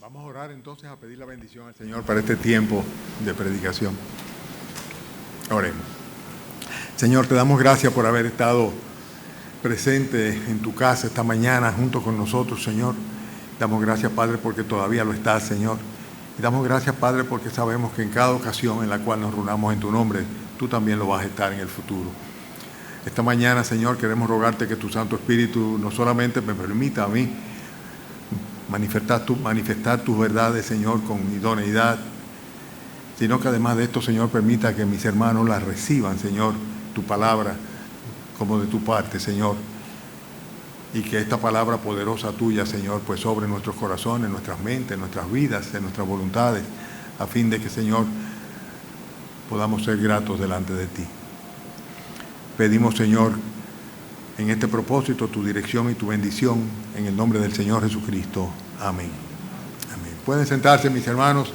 Vamos a orar entonces a pedir la bendición al Señor para este tiempo de predicación. Oremos. Señor, te damos gracias por haber estado presente en tu casa esta mañana junto con nosotros, Señor. Damos gracias, Padre, porque todavía lo estás, Señor. Y damos gracias, Padre, porque sabemos que en cada ocasión en la cual nos reunamos en tu nombre, tú también lo vas a estar en el futuro. Esta mañana, Señor, queremos rogarte que tu Santo Espíritu no solamente me permita a mí manifestar tus verdades, Señor, con idoneidad, sino que además de esto, Señor, permita que mis hermanos las reciban, Señor, tu palabra como de tu parte, Señor, y que esta palabra poderosa tuya, Señor, pues sobre nuestros corazones, nuestras mentes, nuestras vidas, en nuestras voluntades, a fin de que, Señor, podamos ser gratos delante de ti. Pedimos, Señor, en este propósito, tu dirección y tu bendición, en el nombre del Señor Jesucristo. Amén. Amén. Pueden sentarse, mis hermanos.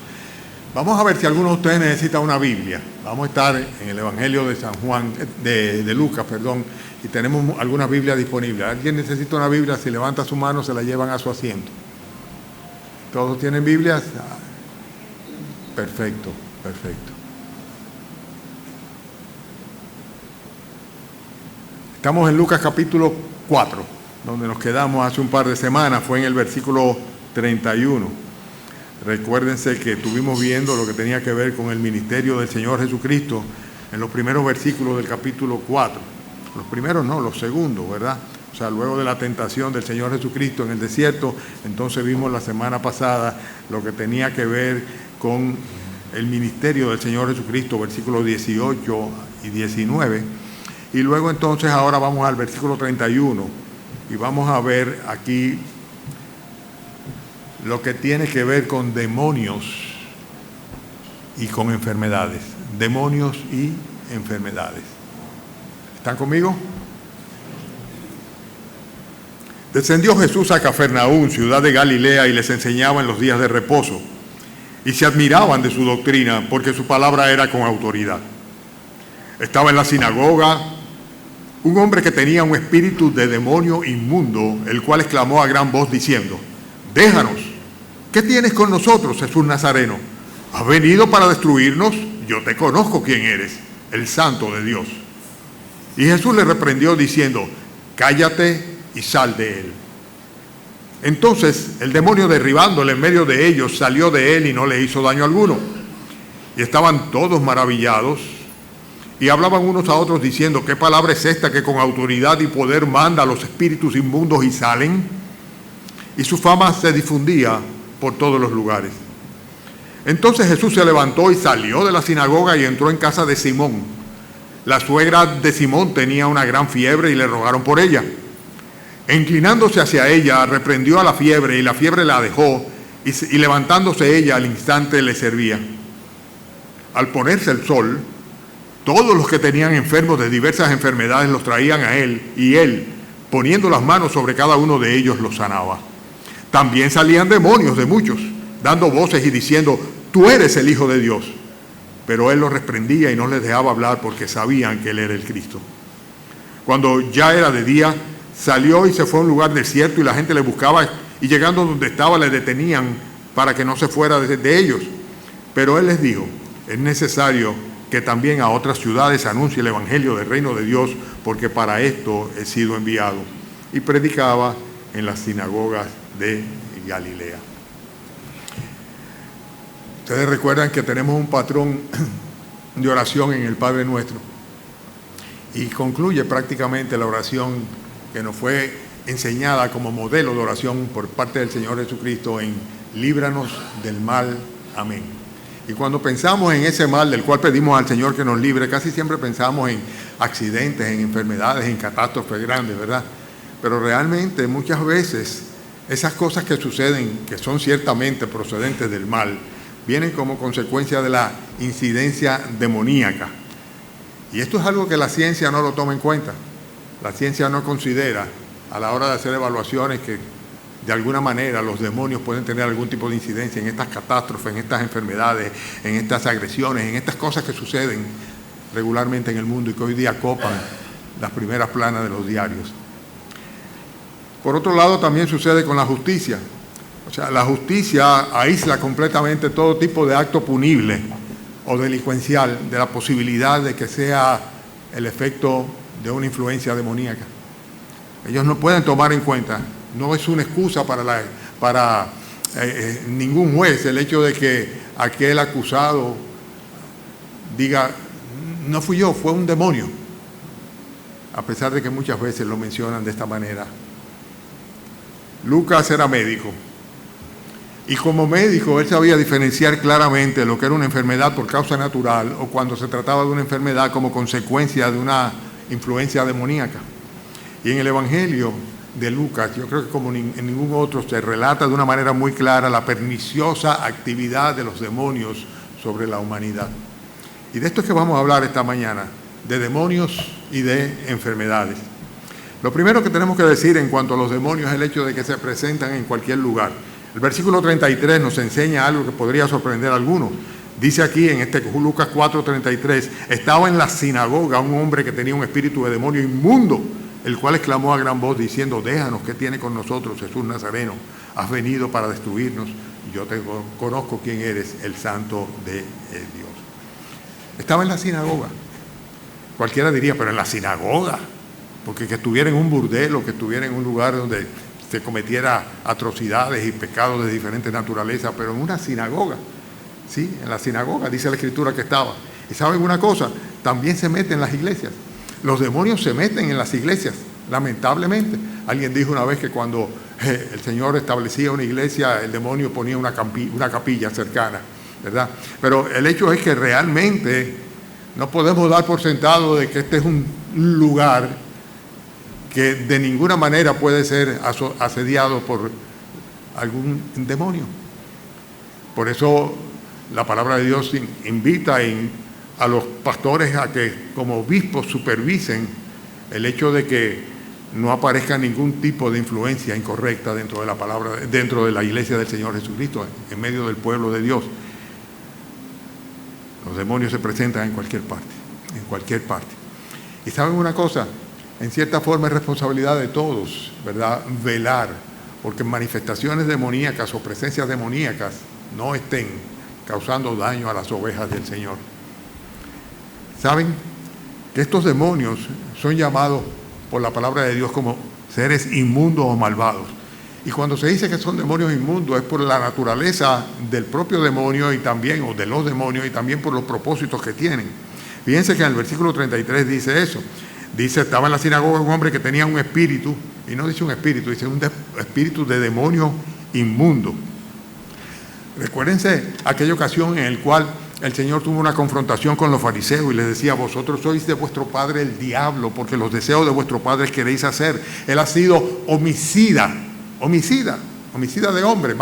Vamos a ver si alguno de ustedes necesita una Biblia. Vamos a estar en el Evangelio de San Juan, de Lucas, perdón, y tenemos algunas Biblias disponibles. ¿Alguien necesita una Biblia? Si levanta su mano, se la llevan a su asiento. ¿Todos tienen Biblias? Perfecto, perfecto. Estamos en Lucas capítulo 4, donde nos quedamos hace un par de semanas, fue en el versículo 31. Recuérdense que estuvimos viendo lo que tenía que ver con el ministerio del Señor Jesucristo en los primeros versículos del capítulo 4. Los primeros no, los segundos, ¿verdad? O sea, luego de la tentación del Señor Jesucristo en el desierto, entonces vimos la semana pasada lo que tenía que ver con el ministerio del Señor Jesucristo, versículos 18 y 19. Y luego entonces ahora vamos al versículo 31 y vamos a ver aquí lo que tiene que ver con demonios y con enfermedades. Demonios y enfermedades. ¿Están conmigo? Descendió Jesús a Cafarnaúm, ciudad de Galilea, y les enseñaba en los días de reposo. Y se admiraban de su doctrina, porque su palabra era con autoridad. Estaba en la sinagoga un hombre que tenía un espíritu de demonio inmundo, el cual exclamó a gran voz diciendo: «Déjanos, ¿qué tienes con nosotros, Jesús Nazareno? ¿Has venido para destruirnos? Yo te conozco quién eres, el Santo de Dios». Y Jesús le reprendió diciendo: «Cállate y sal de él». Entonces el demonio, derribándole en medio de ellos, salió de él y no le hizo daño alguno. Y estaban todos maravillados y hablaban unos a otros diciendo: ¿qué palabra es esta que con autoridad y poder manda a los espíritus inmundos y salen? Y su fama se difundía por todos los lugares. Entonces Jesús se levantó y salió de la sinagoga y entró en casa de Simón. La suegra de Simón tenía una gran fiebre y le rogaron por ella. E inclinándose hacia ella, reprendió a la fiebre, y la fiebre la dejó, y levantándose ella al instante le servía. Al ponerse el sol, todos los que tenían enfermos de diversas enfermedades los traían a él, y él, poniendo las manos sobre cada uno de ellos, los sanaba. También salían demonios de muchos, dando voces y diciendo: «Tú eres el Hijo de Dios». Pero él los reprendía y no les dejaba hablar, porque sabían que él era el Cristo. Cuando ya era de día, salió y se fue a un lugar desierto, y la gente le buscaba, y llegando donde estaba le detenían para que no se fuera de ellos. Pero él les dijo: «Es necesario que también a otras ciudades anuncie el evangelio del reino de Dios, porque para esto he sido enviado». Y predicaba en las sinagogas de Galilea. Ustedes recuerdan que tenemos un patrón de oración en el Padre Nuestro, y concluye prácticamente la oración que nos fue enseñada como modelo de oración por parte del Señor Jesucristo en: «Líbranos del mal. Amén». Y cuando pensamos en ese mal del cual pedimos al Señor que nos libre, casi siempre pensamos en accidentes, en enfermedades, en catástrofes grandes, ¿verdad? Pero realmente muchas veces esas cosas que suceden, que son ciertamente procedentes del mal, vienen como consecuencia de la incidencia demoníaca. Y esto es algo que la ciencia no lo toma en cuenta. La ciencia no considera, a la hora de hacer evaluaciones, que de alguna manera los demonios pueden tener algún tipo de incidencia en estas catástrofes, en estas enfermedades, en estas agresiones, en estas cosas que suceden regularmente en el mundo y que hoy día copan las primeras planas de los diarios. Por otro lado, también sucede con la justicia. O sea, la justicia aísla completamente todo tipo de acto punible o delincuencial de la posibilidad de que sea el efecto de una influencia demoníaca. Ellos no pueden tomar en cuenta, no es una excusa para ningún juez el hecho de que aquel acusado diga, no fui yo, fue un demonio, a pesar de que muchas veces lo mencionan de esta manera. Lucas era médico, y como médico él sabía diferenciar claramente lo que era una enfermedad por causa natural o cuando se trataba de una enfermedad como consecuencia de una influencia demoníaca. Y en el Evangelio de Lucas, yo creo que como en ningún otro, se relata de una manera muy clara la perniciosa actividad de los demonios sobre la humanidad. Y de esto es que vamos a hablar esta mañana, de demonios y de enfermedades. Lo primero que tenemos que decir en cuanto a los demonios es el hecho de que se presentan en cualquier lugar. El versículo 33 nos enseña algo que podría sorprender a algunos. Dice aquí en Lucas 4:33, estaba en la sinagoga un hombre que tenía un espíritu de demonio inmundo, el cual exclamó a gran voz diciendo, déjanos, ¿qué tiene con nosotros, Jesús Nazareno? Has venido para destruirnos, y yo te conozco quién eres, el Santo de Dios. Estaba en la sinagoga. Cualquiera diría, pero en la sinagoga, porque que estuviera en un burdel o que estuviera en un lugar donde se cometiera atrocidades y pecados de diferente naturaleza, pero en una sinagoga, sí, en la sinagoga, dice la Escritura que estaba. Y ¿saben una cosa? También se mete en las iglesias. Los demonios se meten en las iglesias, lamentablemente. Alguien dijo una vez que cuando el Señor establecía una iglesia, el demonio ponía una capilla cercana, ¿verdad? Pero el hecho es que realmente no podemos dar por sentado de que este es un lugar que de ninguna manera puede ser asediado por algún demonio. Por eso la palabra de Dios invita a los pastores a que como obispos supervisen el hecho de que no aparezca ningún tipo de influencia incorrecta dentro de la palabra, dentro de la iglesia del Señor Jesucristo, en medio del pueblo de Dios. Los demonios se presentan en cualquier parte. Y ¿saben una cosa? En cierta forma es responsabilidad de todos, ¿verdad?, velar porque manifestaciones demoníacas o presencias demoníacas no estén causando daño a las ovejas del Señor. ¿Saben que estos demonios son llamados por la palabra de Dios como seres inmundos o malvados? Y cuando se dice que son demonios inmundos es por la naturaleza del propio demonio y también, o de los demonios, y también por los propósitos que tienen. Fíjense que en el versículo 33 dice eso. Dice, estaba en la sinagoga un hombre que tenía un espíritu, y no dice un espíritu, dice un espíritu de demonio inmundo. Recuérdense aquella ocasión en la cual el Señor tuvo una confrontación con los fariseos y les decía, vosotros sois de vuestro padre el diablo, porque los deseos de vuestro padre queréis hacer. Él ha sido homicida de hombre,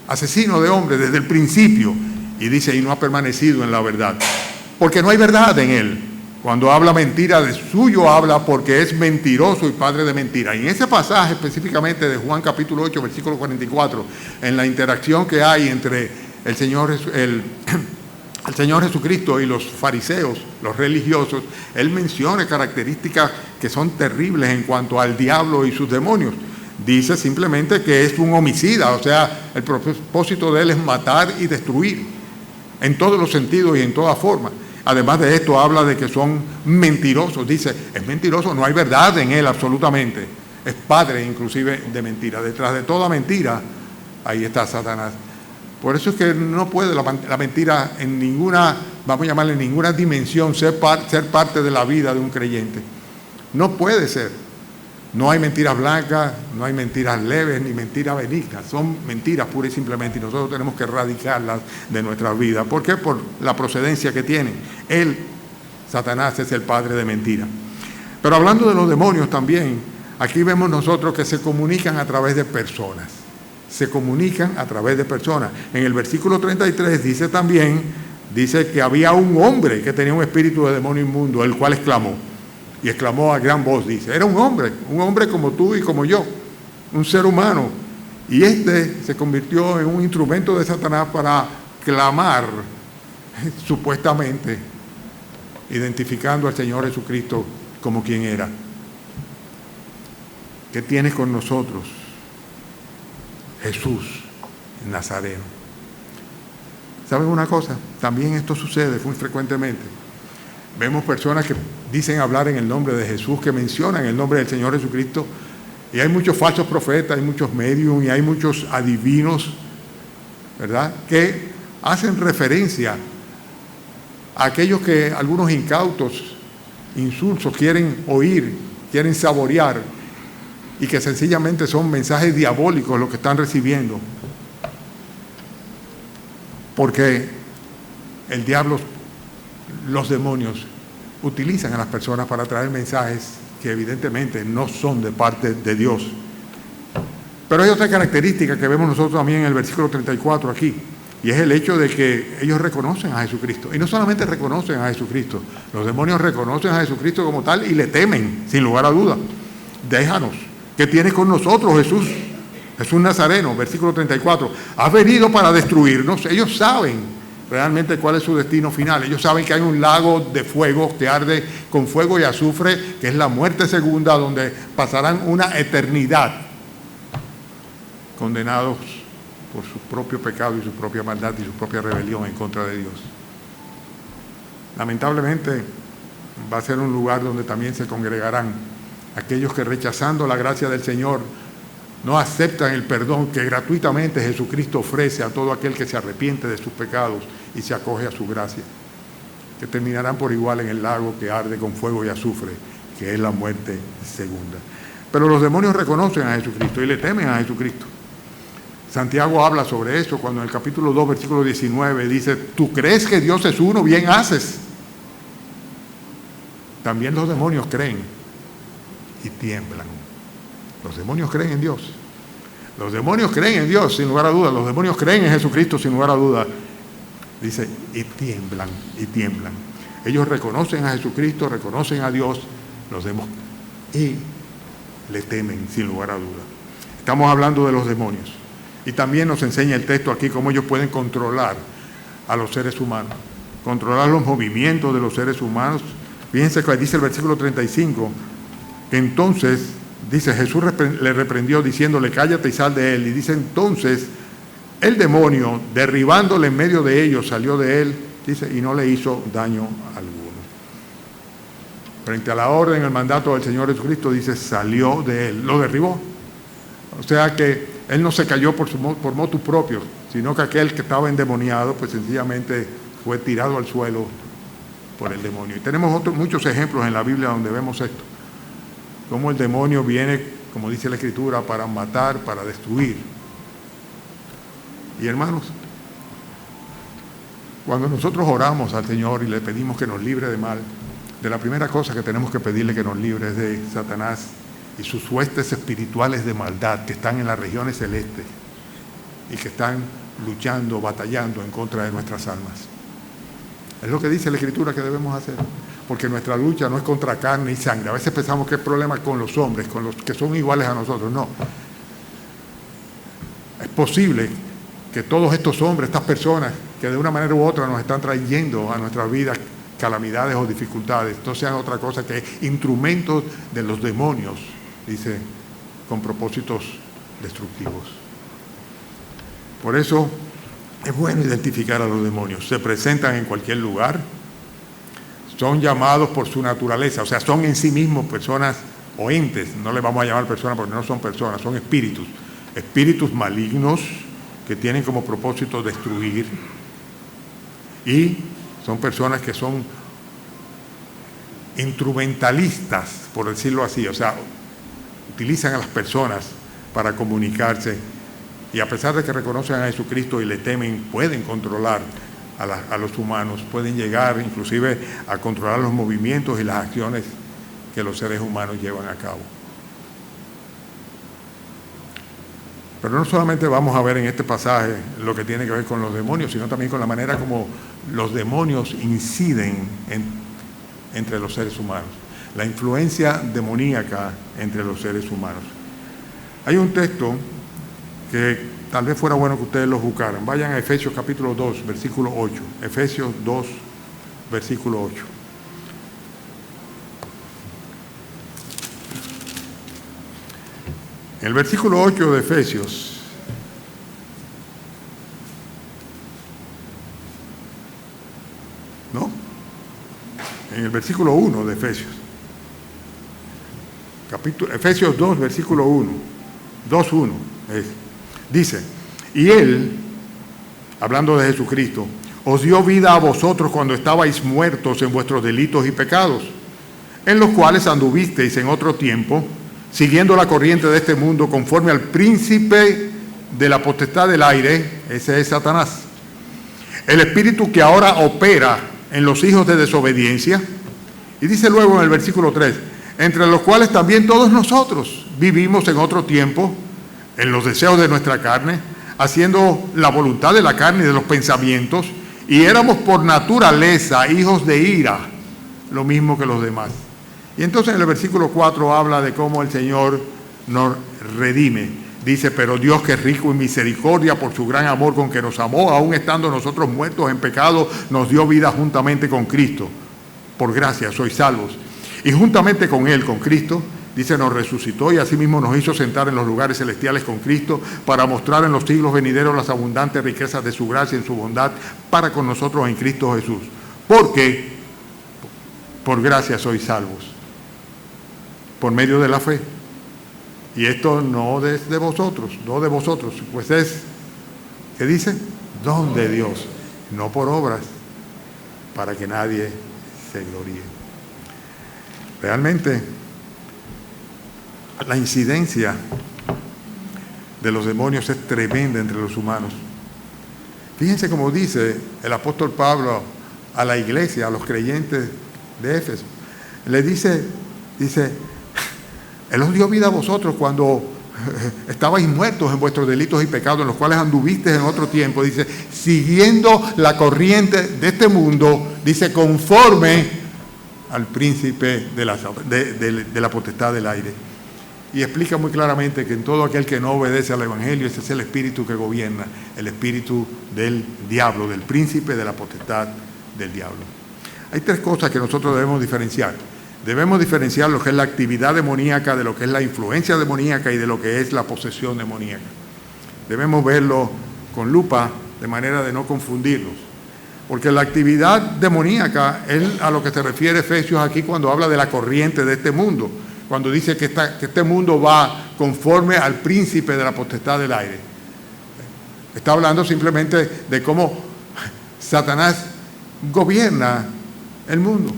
asesino de hombre desde el principio. Y dice, y no ha permanecido en la verdad, porque no hay verdad en él. Cuando habla mentira, de suyo habla porque es mentiroso y padre de mentira. Y en ese pasaje específicamente de Juan capítulo 8, versículo 44, en la interacción que hay entre el Señor Jesucristo y los fariseos, los religiosos, Él menciona características que son terribles en cuanto al diablo y sus demonios. Dice simplemente que es un homicida, o sea, el propósito de Él es matar y destruir, en todos los sentidos y en toda forma. Además de esto, habla de que son mentirosos. Dice, es mentiroso, no hay verdad en él absolutamente. Es padre inclusive de mentira. Detrás de toda mentira, ahí está Satanás. Por eso es que no puede la mentira en ninguna, vamos a llamarle, en ninguna dimensión ser parte de la vida de un creyente. No puede ser. No hay mentiras blancas, no hay mentiras leves, ni mentiras benignas. Son mentiras puras y simplemente, y nosotros tenemos que erradicarlas de nuestra vida. ¿Por qué? Por la procedencia que tienen. Él, Satanás, es el padre de mentira. Pero hablando de los demonios también, aquí vemos nosotros que se comunican a través de personas. Se comunican a través de personas. En el versículo 33 dice también, dice que había un hombre que tenía un espíritu de demonio inmundo, el cual exclamó. Y exclamó a gran voz, dice, era un hombre como tú y como yo, un ser humano. Y este se convirtió en un instrumento de Satanás para clamar, supuestamente, identificando al Señor Jesucristo como quien era. ¿Qué tienes con nosotros, Jesús Nazareno. ¿Saben una cosa? También esto sucede muy frecuentemente. Vemos personas que dicen hablar en el nombre de Jesús, que mencionan el nombre del Señor Jesucristo, y hay muchos falsos profetas, hay muchos médiums y hay muchos adivinos, ¿verdad?, que hacen referencia a aquellos que algunos incautos, insulsos quieren oír, quieren saborear, y que sencillamente son mensajes diabólicos los que están recibiendo. Porque el diablo, los demonios, utilizan a las personas para traer mensajes que evidentemente no son de parte de Dios. Pero hay otra característica que vemos nosotros también en el versículo 34 aquí, y es el hecho de que ellos reconocen a Jesucristo. Y no solamente reconocen a Jesucristo, los demonios reconocen a Jesucristo como tal y le temen, sin lugar a duda. Déjanos, ¿qué tienes con nosotros, Jesús? Jesús Nazareno, versículo 34. Has venido para destruirnos. Ellos saben realmente cuál es su destino final. Ellos saben que hay un lago de fuego que arde con fuego y azufre, que es la muerte segunda, donde pasarán una eternidad condenados por su propio pecado y su propia maldad y su propia rebelión en contra de Dios. Lamentablemente va a ser un lugar donde también se congregarán aquellos que, rechazando la gracia del Señor, no aceptan el perdón que gratuitamente Jesucristo ofrece a todo aquel que se arrepiente de sus pecados y se acoge a su gracia, que terminarán por igual en el lago que arde con fuego y azufre, que es la muerte segunda. Pero los demonios reconocen a Jesucristo y le temen a Jesucristo. Santiago habla sobre eso cuando en el capítulo 2, versículo 19 dice: ¿tú crees que Dios es uno? Bien haces. También los demonios creen y tiemblan. Los demonios creen en Dios. Los demonios creen en Dios, sin lugar a dudas. Los demonios creen en Jesucristo, sin lugar a dudas. Dice, y tiemblan, y tiemblan. Ellos reconocen a Jesucristo, reconocen a Dios, los demonios, y le temen, sin lugar a dudas. Estamos hablando de los demonios. Y también nos enseña el texto aquí cómo ellos pueden controlar a los seres humanos, controlar los movimientos de los seres humanos. Fíjense que dice el versículo 35, que entonces, dice, Jesús le reprendió diciéndole, cállate y sal de él. Y dice, entonces, el demonio, derribándole en medio de ellos, salió de él, dice, y no le hizo daño alguno. Frente a la orden, el mandato del Señor Jesucristo, dice, salió de él, lo derribó. O sea que él no se cayó por motu propio, sino que aquel que estaba endemoniado, pues sencillamente fue tirado al suelo por el demonio. Y tenemos muchos ejemplos en la Biblia donde vemos esto. Cómo el demonio viene, como dice la Escritura, para matar, para destruir. Y hermanos, cuando nosotros oramos al Señor y le pedimos que nos libre de mal, de la primera cosa que tenemos que pedirle que nos libre es de Satanás y sus huestes espirituales de maldad que están en las regiones celestes y que están luchando, batallando en contra de nuestras almas. Es lo que dice la Escritura que debemos hacer. Porque nuestra lucha no es contra carne y sangre. A veces pensamos que es problema con los hombres, con los que son iguales a nosotros. No. Es posible que todos estos hombres, estas personas, que de una manera u otra nos están trayendo a nuestras vidas calamidades o dificultades, no sean otra cosa que instrumentos de los demonios, dice, con propósitos destructivos. Por eso es bueno identificar a los demonios. Se presentan en cualquier lugar. Son llamados por su naturaleza, o sea, son en sí mismos personas o entes, no les vamos a llamar personas porque no son personas, son espíritus, espíritus malignos que tienen como propósito destruir, y son personas que son instrumentalistas, por decirlo así, o sea, utilizan a las personas para comunicarse, y a pesar de que reconocen a Jesucristo y le temen, pueden controlar a los humanos, pueden llegar inclusive a controlar los movimientos y las acciones que los seres humanos llevan a cabo. Pero no solamente vamos a ver en este pasaje lo que tiene que ver con los demonios, sino también con la manera como los demonios inciden entre los seres humanos, la influencia demoníaca entre los seres humanos. Hay un texto que tal vez fuera bueno que ustedes lo buscaran. Vayan a Efesios capítulo 2, versículo 8. Efesios 2, versículo 8. En el versículo 8 de Efesios ¿no? En el versículo 1 de Efesios. Efesios 2, versículo 1. 2:1. Dice, y Él, hablando de Jesucristo, os dio vida a vosotros cuando estabais muertos en vuestros delitos y pecados, en los cuales anduvisteis en otro tiempo, siguiendo la corriente de este mundo, conforme al príncipe de la potestad del aire, ese es Satanás, el espíritu que ahora opera en los hijos de desobediencia. Y dice luego en el versículo 3, entre los cuales también todos nosotros vivimos en otro tiempo, en los deseos de nuestra carne, haciendo la voluntad de la carne y de los pensamientos, y éramos por naturaleza hijos de ira, lo mismo que los demás. Y entonces en el versículo 4 habla de cómo el Señor nos redime. Dice, pero Dios, que es rico en misericordia, por su gran amor con que nos amó, aun estando nosotros muertos en pecado, nos dio vida juntamente con Cristo. Por gracia sois salvos. Y juntamente con Él, con Cristo, dice, nos resucitó y asimismo nos hizo sentar en los lugares celestiales con Cristo, para mostrar en los siglos venideros las abundantes riquezas de su gracia y en su bondad para con nosotros en Cristo Jesús. Porque por gracia sois salvos, por medio de la fe. Y esto no es de vosotros, no de vosotros, pues es, ¿qué dice? Don de Dios, no por obras, para que nadie se gloríe. Realmente, la incidencia de los demonios es tremenda entre los humanos. Fíjense cómo dice el apóstol Pablo a la iglesia, a los creyentes de Éfeso. Le dice, Él os dio vida a vosotros cuando estabais muertos en vuestros delitos y pecados, en los cuales anduvisteis en otro tiempo. Dice, siguiendo la corriente de este mundo, dice, conforme al príncipe de la potestad del aire. Y explica muy claramente que en todo aquel que no obedece al Evangelio, ese es el espíritu que gobierna, el espíritu del diablo, del príncipe de la potestad del diablo. Hay tres cosas que nosotros debemos diferenciar. Debemos diferenciar lo que es la actividad demoníaca de lo que es la influencia demoníaca y de lo que es la posesión demoníaca. Debemos verlo con lupa de manera de no confundirlos. Porque la actividad demoníaca es a lo que se refiere Efesios aquí cuando habla de la corriente de este mundo. Cuando dice que este mundo va conforme al príncipe de la potestad del aire. Está hablando simplemente de cómo Satanás gobierna el mundo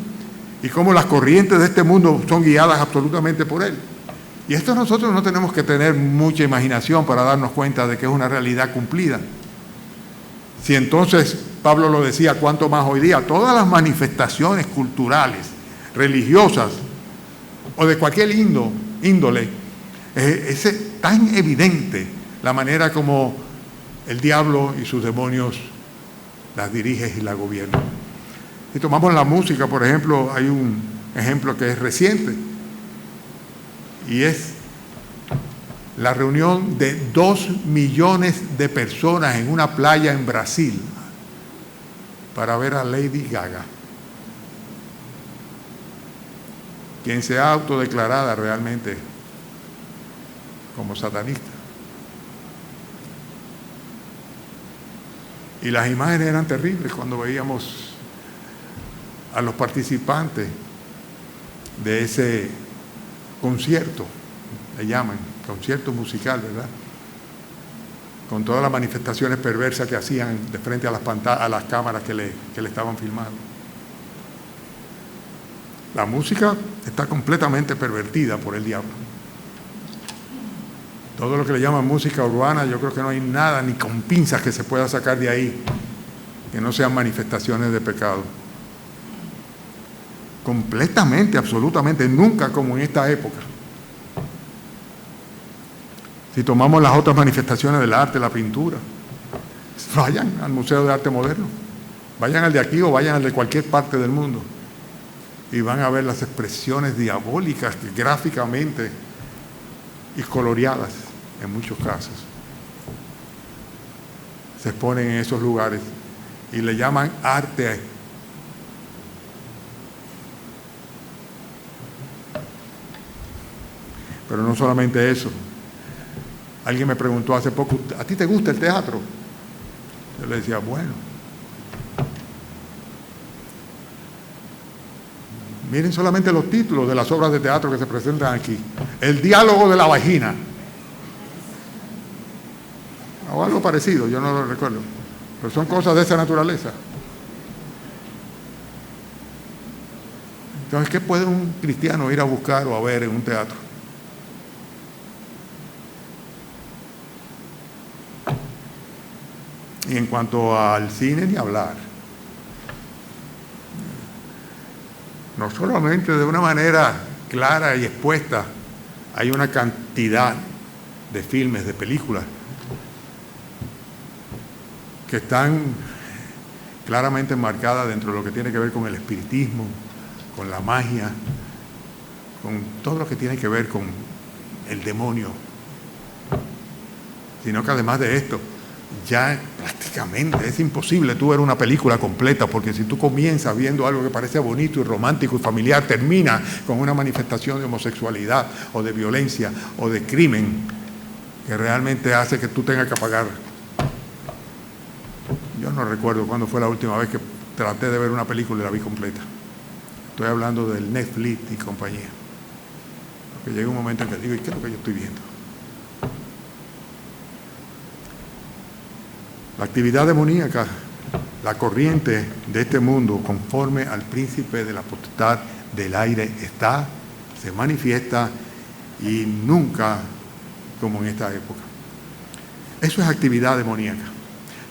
y cómo las corrientes de este mundo son guiadas absolutamente por él. Y esto nosotros no tenemos que tener mucha imaginación para darnos cuenta de que es una realidad cumplida. Si entonces Pablo lo decía, ¿cuánto más hoy día? Todas las manifestaciones culturales, religiosas o de cualquier índole, es tan evidente la manera como el diablo y sus demonios las dirige y las gobierna. Si tomamos la música, por ejemplo, hay un ejemplo que es reciente, y es la reunión de 2 millones de personas en una playa en Brasil para ver a Lady Gaga, quien se ha autodeclarada realmente como satanista. Y las imágenes eran terribles cuando veíamos a los participantes de ese concierto, le llaman, concierto musical, ¿verdad? Con todas las manifestaciones perversas que hacían de frente a las pantallas, a las cámaras que le estaban filmando. La música está completamente pervertida por el diablo. Todo lo que le llaman música urbana, yo creo que no hay nada, ni con pinzas que se pueda sacar de ahí, que no sean manifestaciones de pecado. Completamente, absolutamente, nunca como en esta época. Si tomamos las otras manifestaciones del arte, la pintura, vayan al Museo de Arte Moderno, vayan al de aquí o vayan al de cualquier parte del mundo y van a ver las expresiones diabólicas gráficamente y coloreadas en muchos casos. Se exponen en esos lugares y le llaman arte. Pero no solamente eso. Alguien me preguntó hace poco, ¿a ti te gusta el teatro? Yo le decía, bueno, Miren solamente los títulos de las obras de teatro que se presentan aquí. El diálogo de la vagina. O algo parecido, yo no lo recuerdo. Pero son cosas de esa naturaleza. Entonces, ¿qué puede un cristiano ir a buscar o a ver en un teatro? Y en cuanto al cine, ni hablar. No solamente de una manera clara y expuesta, hay una cantidad de filmes, de películas, que están claramente enmarcadas dentro de lo que tiene que ver con el espiritismo, con la magia, con todo lo que tiene que ver con el demonio. Sino que además de esto, ya prácticamente es imposible tú ver una película completa, porque si tú comienzas viendo algo que parece bonito y romántico y familiar, termina con una manifestación de homosexualidad o de violencia o de crimen que realmente hace que tú tengas que apagar. Yo no recuerdo cuándo fue la última vez que traté de ver una película y la vi completa. Estoy hablando del Netflix y compañía. Porque llega un momento en que digo, ¿y qué es lo que yo estoy viendo? La actividad demoníaca, la corriente de este mundo, conforme al príncipe de la potestad del aire, está, se manifiesta y nunca como en esta época. Eso es actividad demoníaca.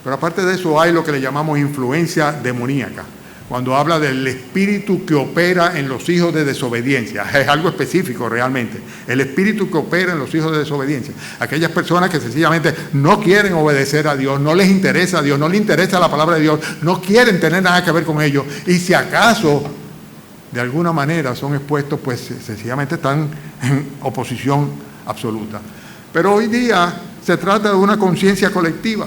Pero aparte de eso hay lo que le llamamos influencia demoníaca. Cuando habla del espíritu que opera en los hijos de desobediencia, es algo específico realmente. El espíritu que opera en los hijos de desobediencia. Aquellas personas que sencillamente no quieren obedecer a Dios, no les interesa a Dios, no les interesa la palabra de Dios, no quieren tener nada que ver con ellos. Y si acaso, de alguna manera, son expuestos, pues sencillamente están en oposición absoluta. Pero hoy día se trata de una conciencia colectiva.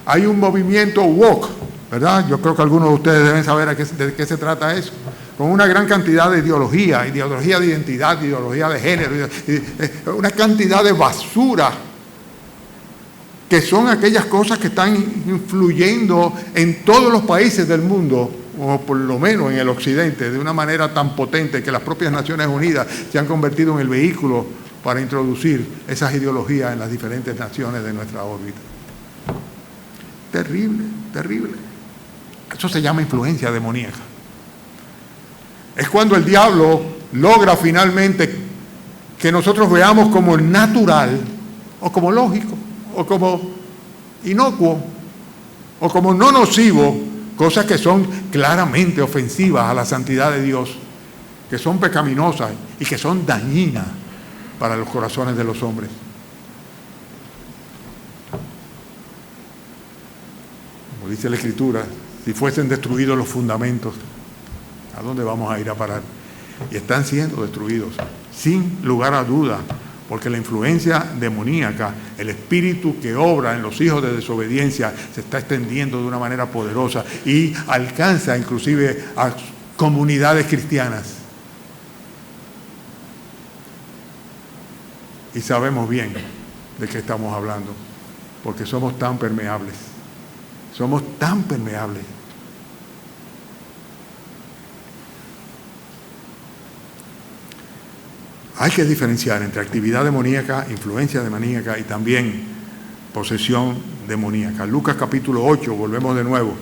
Hay un movimiento woke, ¿verdad? Yo creo que algunos de ustedes deben saber de qué se trata eso. Con una gran cantidad de ideología de identidad, ideología de género, una cantidad de basura, que son aquellas cosas que están influyendo en todos los países del mundo, o por lo menos en el occidente, de una manera tan potente que las propias Naciones Unidas se han convertido en el vehículo para introducir esas ideologías en las diferentes naciones de nuestra órbita. Terrible, terrible. Eso se llama influencia demoníaca. Es cuando el diablo logra finalmente que nosotros veamos como natural, o como lógico, o como inocuo, o como no nocivo, cosas que son claramente ofensivas a la santidad de Dios, que son pecaminosas y que son dañinas para los corazones de los hombres. Como dice la Escritura, si fuesen destruidos los fundamentos, ¿a dónde vamos a ir a parar? Y están siendo destruidos, sin lugar a duda, porque la influencia demoníaca, el espíritu que obra en los hijos de desobediencia, se está extendiendo de una manera poderosa y alcanza inclusive a comunidades cristianas. Y sabemos bien de qué estamos hablando, porque somos tan permeables. Somos tan permeables. Hay que diferenciar entre actividad demoníaca, influencia demoníaca y también posesión demoníaca. Lucas capítulo 8, volvemos de nuevo,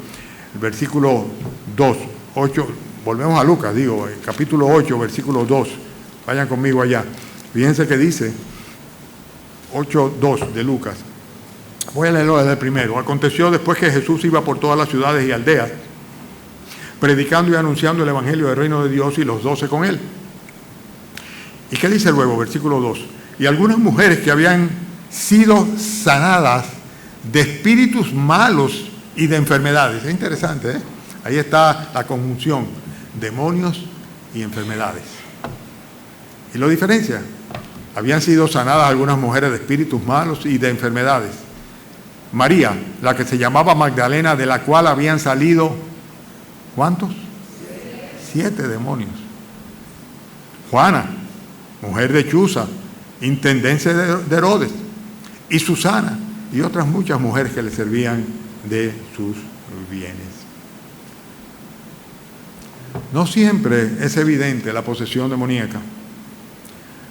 el versículo 2, 8, volvemos a Lucas, el capítulo 8, versículo 2, vayan conmigo allá. Fíjense que dice, 8:2 de Lucas. Voy a leerlo desde el primero. Aconteció después que Jesús iba por todas las ciudades y aldeas, predicando y anunciando el evangelio del reino de Dios, y los 12 con él. ¿Y qué dice luego? Versículo 2. Y algunas mujeres que habían sido sanadas de espíritus malos y de enfermedades. Es interesante, ¿eh? Ahí está la conjunción, demonios y enfermedades. ¿Y lo diferencia? Habían sido sanadas algunas mujeres de espíritus malos y de enfermedades. María, la que se llamaba Magdalena, de la cual habían salido, ¿cuántos? 7 demonios. Juana, mujer de Chuza, intendencia de Herodes, y Susana, y otras muchas mujeres que le servían de sus bienes. No siempre es evidente la posesión demoníaca.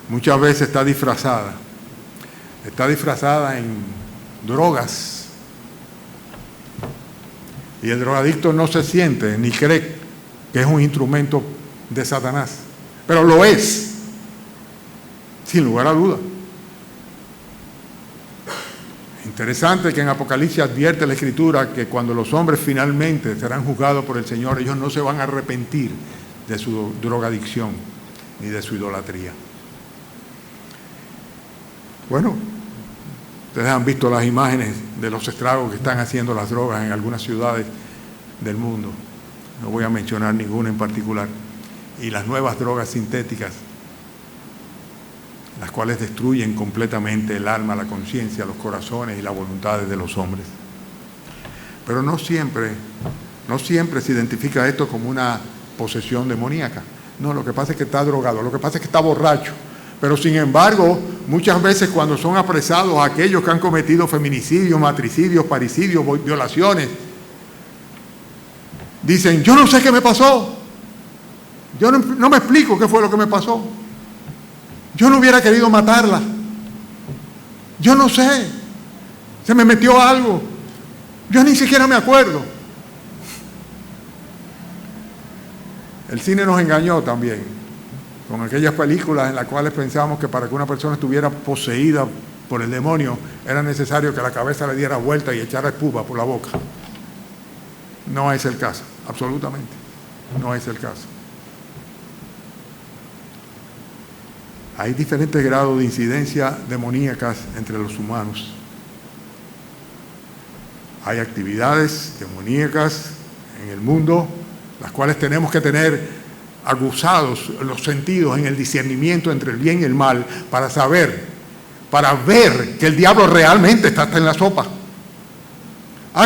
Muchas veces está disfrazada. Está disfrazada en drogas. Y el drogadicto no se siente ni cree que es un instrumento de Satanás. Pero lo es, sin lugar a duda. Interesante que en Apocalipsis advierte la Escritura que cuando los hombres finalmente serán juzgados por el Señor, ellos no se van a arrepentir de su drogadicción ni de su idolatría. Bueno, ustedes han visto las imágenes de los estragos que están haciendo las drogas en algunas ciudades del mundo. No voy a mencionar ninguna en particular. Y las nuevas drogas sintéticas, las cuales destruyen completamente el alma, la conciencia, los corazones y las voluntades de los hombres. Pero no siempre se identifica esto como una posesión demoníaca. No, lo que pasa es que está drogado, lo que pasa es que está borracho. Pero sin embargo, muchas veces cuando son apresados aquellos que han cometido feminicidios, matricidios, parricidios, violaciones, dicen, yo no sé qué me pasó. Yo no me explico qué fue lo que me pasó. Yo no hubiera querido matarla. Yo no sé. Se me metió algo. Yo ni siquiera me acuerdo. El cine nos engañó también con aquellas películas en las cuales pensábamos que para que una persona estuviera poseída por el demonio era necesario que la cabeza le diera vuelta y echara espuma por la boca. No es el caso, absolutamente. No es el caso. Hay diferentes grados de incidencia demoníacas entre los humanos. Hay actividades demoníacas en el mundo, las cuales tenemos que tener aguzados los sentidos en el discernimiento entre el bien y el mal para saber, para ver que el diablo realmente está hasta en la sopa.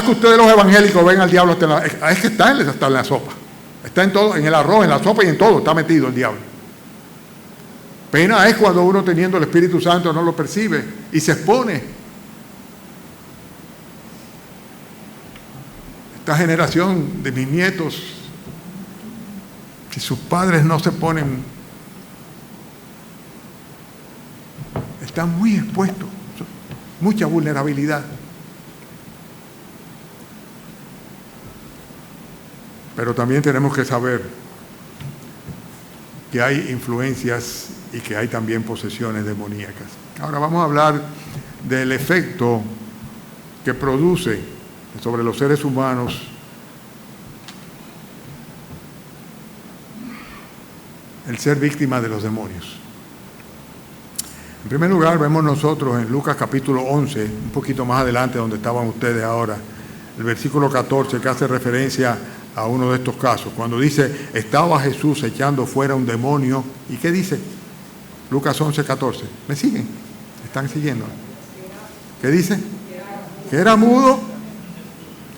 Que ustedes los evangélicos ven al diablo es que está en la sopa. Está en todo, en el arroz, en la sopa y en todo está metido el diablo. Pena es cuando uno teniendo el Espíritu Santo no lo percibe y se expone. Esta generación de mis nietos, si sus padres no se ponen, están muy expuestos, mucha vulnerabilidad. Pero también tenemos que saber que hay influencias y que hay también posesiones demoníacas. Ahora vamos a hablar del efecto que produce sobre los seres humanos el ser víctima de los demonios. En primer lugar, vemos nosotros en Lucas capítulo 11, un poquito más adelante donde estaban ustedes ahora, el versículo 14 que hace referencia a uno de estos casos, cuando dice, estaba Jesús echando fuera un demonio, ¿y qué dice? Lucas 11, 14. ¿Me siguen? ¿Están siguiendo? ¿Qué dice? Que era mudo,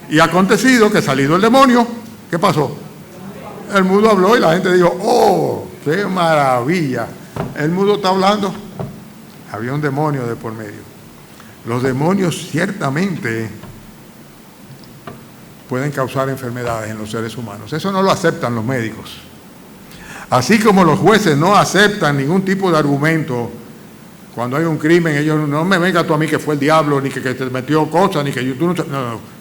y ha acontecido que salido el demonio, ¿qué pasó? El mudo habló y la gente dijo, ¡oh, qué maravilla! El mudo está hablando. Había un demonio de por medio. Los demonios ciertamente pueden causar enfermedades en los seres humanos. Eso no lo aceptan los médicos. Así como los jueces no aceptan ningún tipo de argumento cuando hay un crimen, ellos no me vengas tú a mí que fue el diablo, ni que te metió cosas, ni que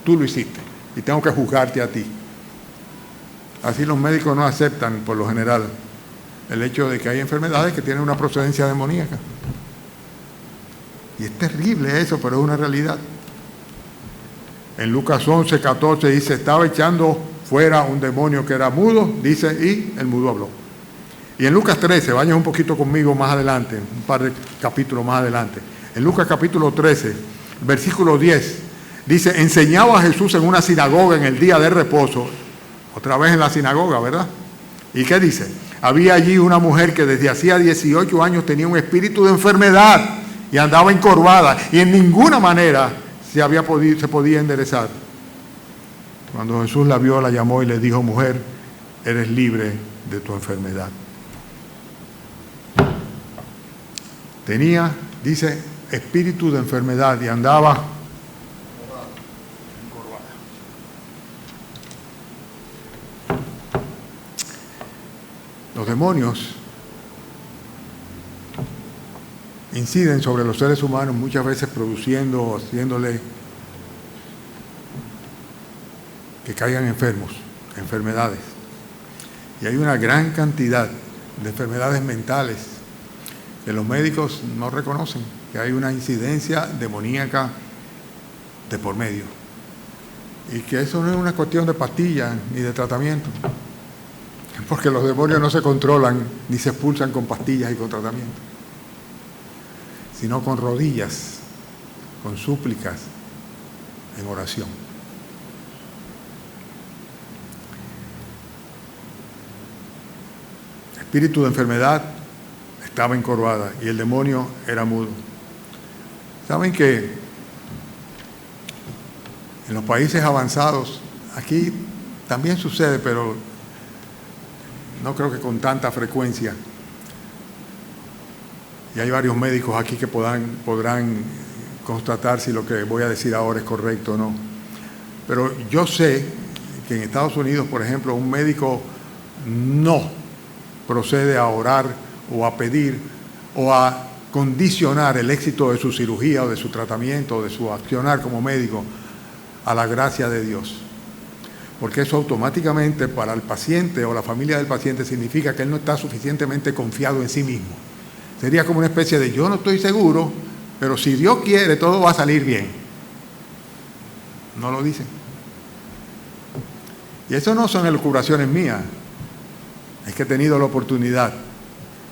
tú lo hiciste y tengo que juzgarte a ti. Así los médicos no aceptan por lo general el hecho de que hay enfermedades que tienen una procedencia demoníaca. Y es terrible eso, pero es una realidad. En Lucas 11, 14 dice, estaba echando fuera un demonio que era mudo, dice, y el mudo habló. Y en Lucas 13, vayan un poquito conmigo más adelante, un par de capítulos más adelante. En Lucas capítulo 13, versículo 10, dice, enseñaba a Jesús en una sinagoga en el día de reposo, otra vez en la sinagoga, ¿verdad? ¿Y qué dice? Había allí una mujer que desde hacía 18 años tenía un espíritu de enfermedad y andaba encorvada y en ninguna manera se podía enderezar. Cuando Jesús la vio, la llamó y le dijo, mujer, eres libre de tu enfermedad. Tenía, dice, espíritu de enfermedad y andaba encorvada. Los demonios inciden sobre los seres humanos muchas veces produciendo o haciéndole que caigan enfermos, enfermedades. Y hay una gran cantidad de enfermedades mentales que los médicos no reconocen, que hay una incidencia demoníaca de por medio. Y que eso no es una cuestión de pastillas ni de tratamiento, porque los demonios no se controlan ni se expulsan con pastillas y con tratamiento, sino con rodillas, con súplicas, en oración. El espíritu de enfermedad estaba encorvada y el demonio era mudo. ¿Saben que en los países avanzados, aquí también sucede, pero no creo que con tanta frecuencia, y hay varios médicos aquí que podrán constatar si lo que voy a decir ahora es correcto o no, pero yo sé que en Estados Unidos, por ejemplo, un médico no procede a orar o a pedir o a condicionar el éxito de su cirugía o de su tratamiento o de su accionar como médico a la gracia de Dios, porque eso automáticamente para el paciente o la familia del paciente significa que él no está suficientemente confiado en sí mismo. Sería como una especie de yo no estoy seguro, pero si Dios quiere todo va a salir bien. No lo dicen. Y eso no son elucubraciones mías. Es que he tenido la oportunidad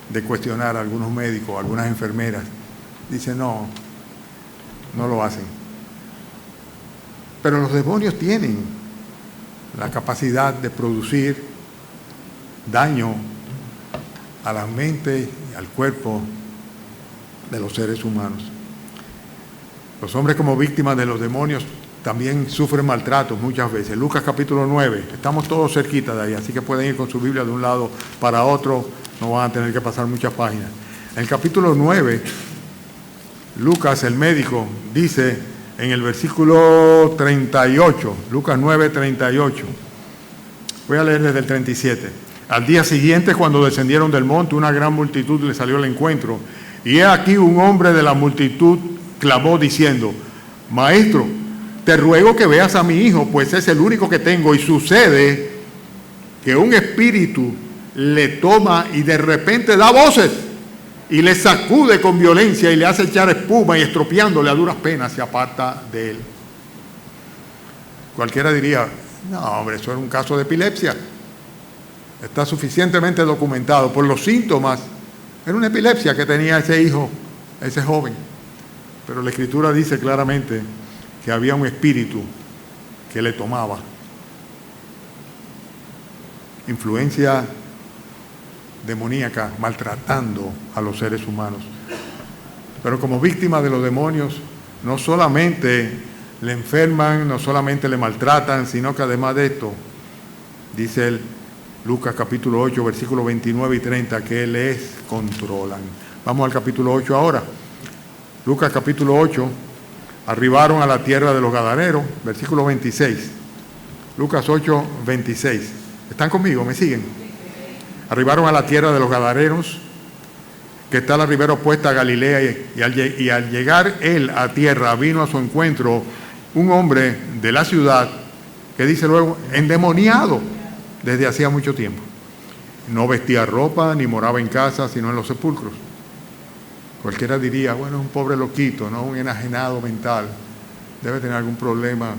de cuestionar a algunos médicos, a algunas enfermeras. Dicen, no lo hacen. Pero los demonios tienen la capacidad de producir daño a la mente y al cuerpo de los seres humanos. Los hombres como víctimas de los demonios también sufren maltratos muchas veces. Lucas capítulo 9, estamos todos cerquita de ahí, así que pueden ir con su Biblia de un lado para otro, no van a tener que pasar muchas páginas. En el capítulo 9, Lucas, el médico, dice en el versículo 38, Lucas 9, 38, voy a leer desde el 37. Al día siguiente, cuando descendieron del monte, una gran multitud le salió al encuentro, y he aquí un hombre de la multitud clamó diciendo, Maestro, te ruego que veas a mi hijo, pues es el único que tengo, y sucede que un espíritu le toma y de repente da voces, y le sacude con violencia y le hace echar espuma, y estropeándole a duras penas se aparta de él. Cualquiera diría, no hombre, eso era un caso de epilepsia. Está suficientemente documentado por los síntomas. Era una epilepsia que tenía ese hijo, ese joven. Pero la Escritura dice claramente que había un espíritu que le tomaba. Influencia demoníaca, maltratando a los seres humanos. Pero como víctima de los demonios, no solamente le enferman, no solamente le maltratan, sino que además de esto, dice él, Lucas capítulo 8, versículos 29 y 30, que les controlan. Vamos al capítulo 8 ahora. Lucas capítulo 8, arribaron a la tierra de los Gadarenos, versículo 26. Lucas 8, 26. ¿Están conmigo? ¿Me siguen? Arribaron a la tierra de los Gadarenos, que está a la ribera opuesta a Galilea, y al llegar él a tierra, vino a su encuentro un hombre de la ciudad, que dice luego, endemoniado desde hacía mucho tiempo. No vestía ropa, ni moraba en casa, sino en los sepulcros. Cualquiera diría, bueno, es un pobre loquito, ¿no? Un enajenado mental, debe tener algún problema.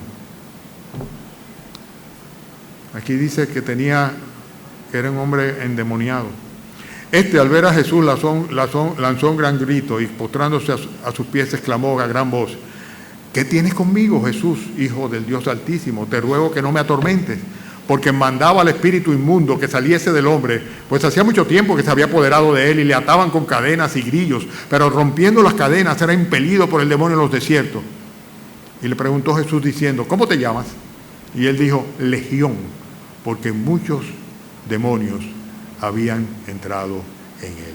Aquí dice que era un hombre endemoniado. Al ver a Jesús lanzó un gran grito y postrándose a sus pies exclamó a gran voz, ¿qué tienes conmigo, Jesús, Hijo del Dios Altísimo? Te ruego que no me atormentes, porque mandaba al espíritu inmundo que saliese del hombre, pues hacía mucho tiempo que se había apoderado de él y le ataban con cadenas y grillos, pero rompiendo las cadenas era impelido por el demonio en los desiertos. Y le preguntó Jesús diciendo, ¿cómo te llamas? Y él dijo, Legión, porque muchos demonios habían entrado en él.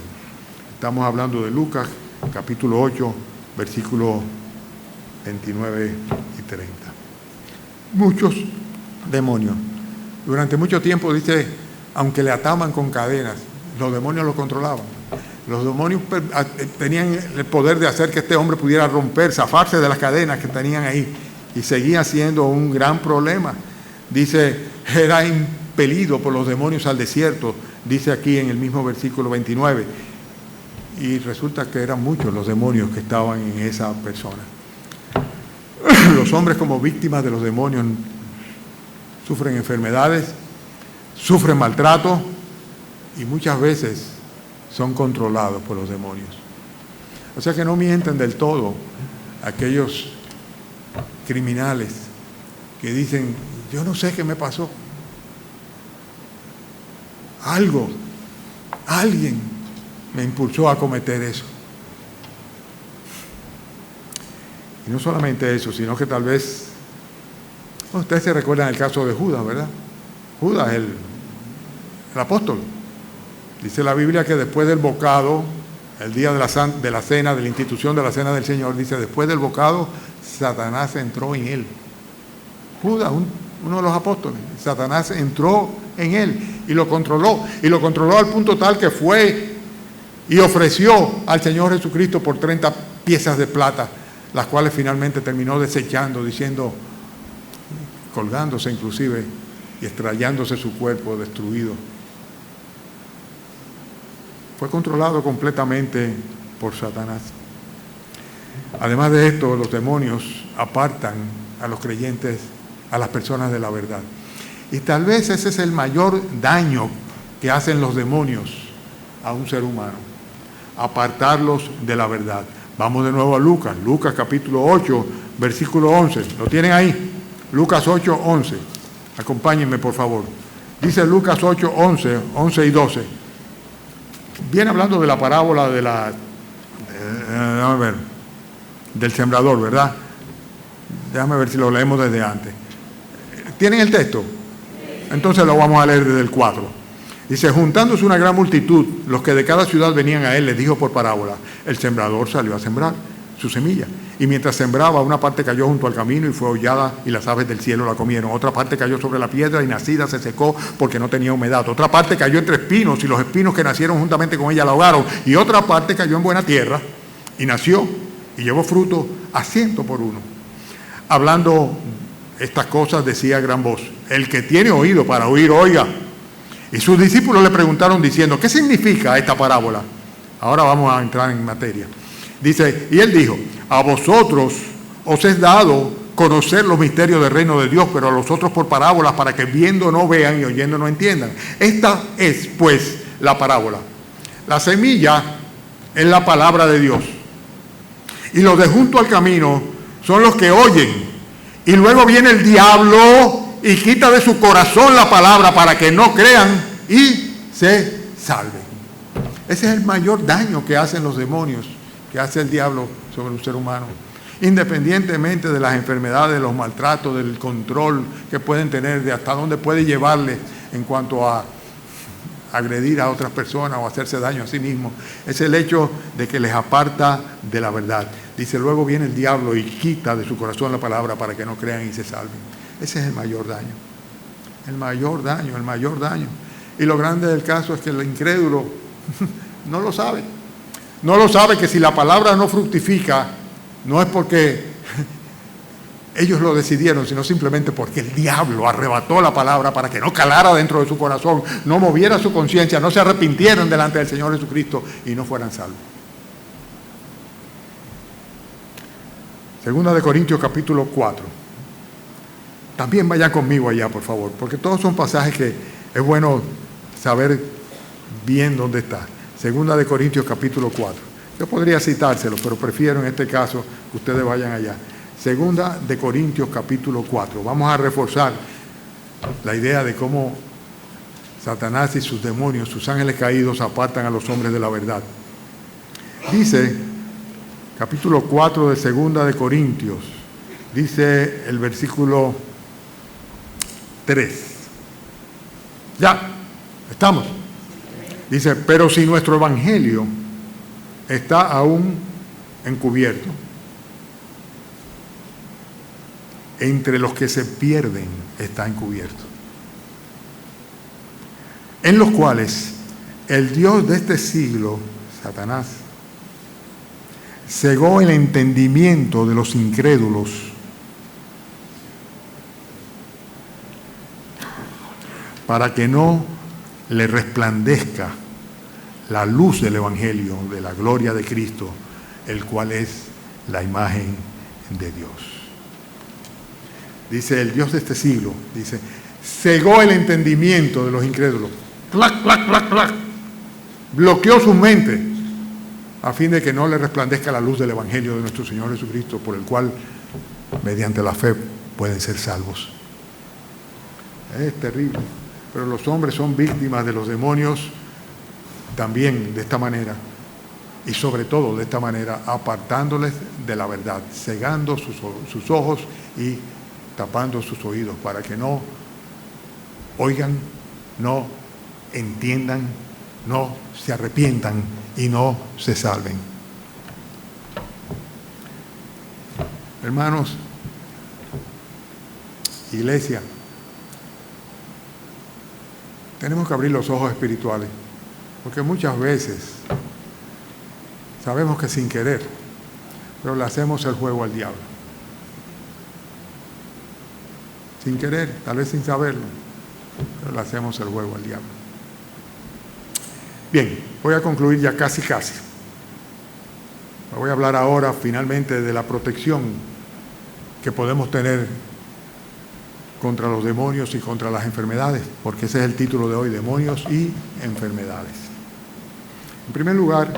Estamos hablando de Lucas, capítulo 8, versículos 29 y 30. Muchos demonios. Durante mucho tiempo, dice, aunque le ataban con cadenas, Los demonios lo controlaban. Los demonios tenían el poder de hacer que este hombre pudiera romper, zafarse de las cadenas que tenían ahí. Y seguía siendo un gran problema. Dice, era impelido por los demonios al desierto, dice aquí en el mismo versículo 29. Y resulta que eran muchos los demonios que estaban en esa persona. Los hombres, como víctimas de los demonios, sufren enfermedades, sufren maltrato y muchas veces son controlados por los demonios. O sea que no mienten del todo aquellos criminales que dicen, yo no sé qué me pasó. Alguien me impulsó a cometer eso. Y no solamente eso, sino que tal vez, ustedes se recuerdan el caso de Judas, ¿verdad? Judas, el apóstol. Dice la Biblia que después del bocado, el día de la cena, de la institución de la cena del Señor, dice, después del bocado, Satanás entró en él. Judas, uno de los apóstoles, Satanás entró en él y lo controló al punto tal que fue y ofreció al Señor Jesucristo por 30 piezas de plata, las cuales finalmente terminó desechando, diciendo, colgándose inclusive y estrellándose su cuerpo destruido. Fue controlado completamente por Satanás. Además de esto, los demonios apartan a los creyentes, a las personas de la verdad. Y tal vez ese es el mayor daño que hacen los demonios a un ser humano, apartarlos de la verdad. Vamos de nuevo a Lucas capítulo 8, versículo 11. ¿Lo tienen ahí? Lucas 8, 11. Acompáñenme, por favor. Dice Lucas 8, 11 y 12. Viene hablando de la parábola del sembrador, ¿verdad? Déjame ver si lo leemos desde antes. ¿Tienen el texto? Entonces lo vamos a leer desde el 4. Dice, juntándose una gran multitud, los que de cada ciudad venían a él, les dijo por parábola, el sembrador salió a sembrar su semilla. Y mientras sembraba, una parte cayó junto al camino y fue hollada y las aves del cielo la comieron. Otra parte cayó sobre la piedra y nacida se secó porque no tenía humedad. Otra parte cayó entre espinos y los espinos que nacieron juntamente con ella la ahogaron. Y otra parte cayó en buena tierra y nació y llevó fruto a 100 por uno. Hablando estas cosas decía a gran voz, el que tiene oído para oír, oiga. Y sus discípulos le preguntaron diciendo, ¿qué significa esta parábola? Ahora vamos a entrar en materia. Dice, y él dijo, a vosotros os es dado conocer los misterios del reino de Dios, pero a los otros por parábolas, para que viendo no vean y oyendo no entiendan. Esta es, pues, la parábola. La semilla es la palabra de Dios. Y los de junto al camino son los que oyen. Y luego viene el diablo y quita de su corazón la palabra para que no crean y se salven. Ese es el mayor daño que hacen los demonios, que hace el diablo sobre un ser humano. Independientemente de las enfermedades, los maltratos, del control que pueden tener, de hasta dónde puede llevarles en cuanto a agredir a otras personas o hacerse daño a sí mismo, es el hecho de que les aparta de la verdad. Dice, luego viene el diablo y quita de su corazón la palabra para que no crean y se salven. Ese es el mayor daño. El mayor daño. Y lo grande del caso es que el incrédulo no lo sabe. No lo sabe que si la palabra no fructifica, no es porque ellos lo decidieron, sino simplemente porque el diablo arrebató la palabra para que no calara dentro de su corazón, no moviera su conciencia, no se arrepintieran delante del Señor Jesucristo y no fueran salvos. Segunda de Corintios capítulo 4. También vayan conmigo allá, por favor, porque todos son pasajes que es bueno saber bien dónde está. Segunda de Corintios capítulo 4. Yo podría citárselo, pero prefiero en este caso que ustedes vayan allá. Segunda de Corintios capítulo 4. Vamos a reforzar la idea de cómo Satanás y sus demonios, sus ángeles caídos, apartan a los hombres de la verdad. Dice, capítulo 4 de Segunda de Corintios, dice el versículo 3. Ya, estamos. Dice, pero si nuestro evangelio está aún encubierto, entre los que se pierden está encubierto, en los cuales El Dios de este siglo, Satanás, cegó el entendimiento de los incrédulos para que no le resplandezca la luz del Evangelio, de la gloria de Cristo, el cual es la imagen de Dios. Dice el Dios de este siglo, dice, cegó el entendimiento de los incrédulos. ¡Plac, plac, plac, plac! Bloqueó su mente a fin de que no le resplandezca la luz del Evangelio de nuestro Señor Jesucristo, por el cual, mediante la fe, pueden ser salvos. Es terrible, pero los hombres son víctimas de los demonios también de esta manera, y sobre todo de esta manera, apartándoles de la verdad, cegando sus ojos y tapando sus oídos para que no oigan, no entiendan, no se arrepientan y no se salven. Hermanos, iglesia, tenemos que abrir los ojos espirituales, porque muchas veces sabemos que sin querer, pero le hacemos el juego al diablo. Sin querer, tal vez sin saberlo, pero le hacemos el juego al diablo. Bien, voy a concluir ya casi. Voy a hablar ahora finalmente de la protección que podemos tener contra los demonios y contra las enfermedades, porque ese es el título de hoy, demonios y enfermedades. En primer lugar,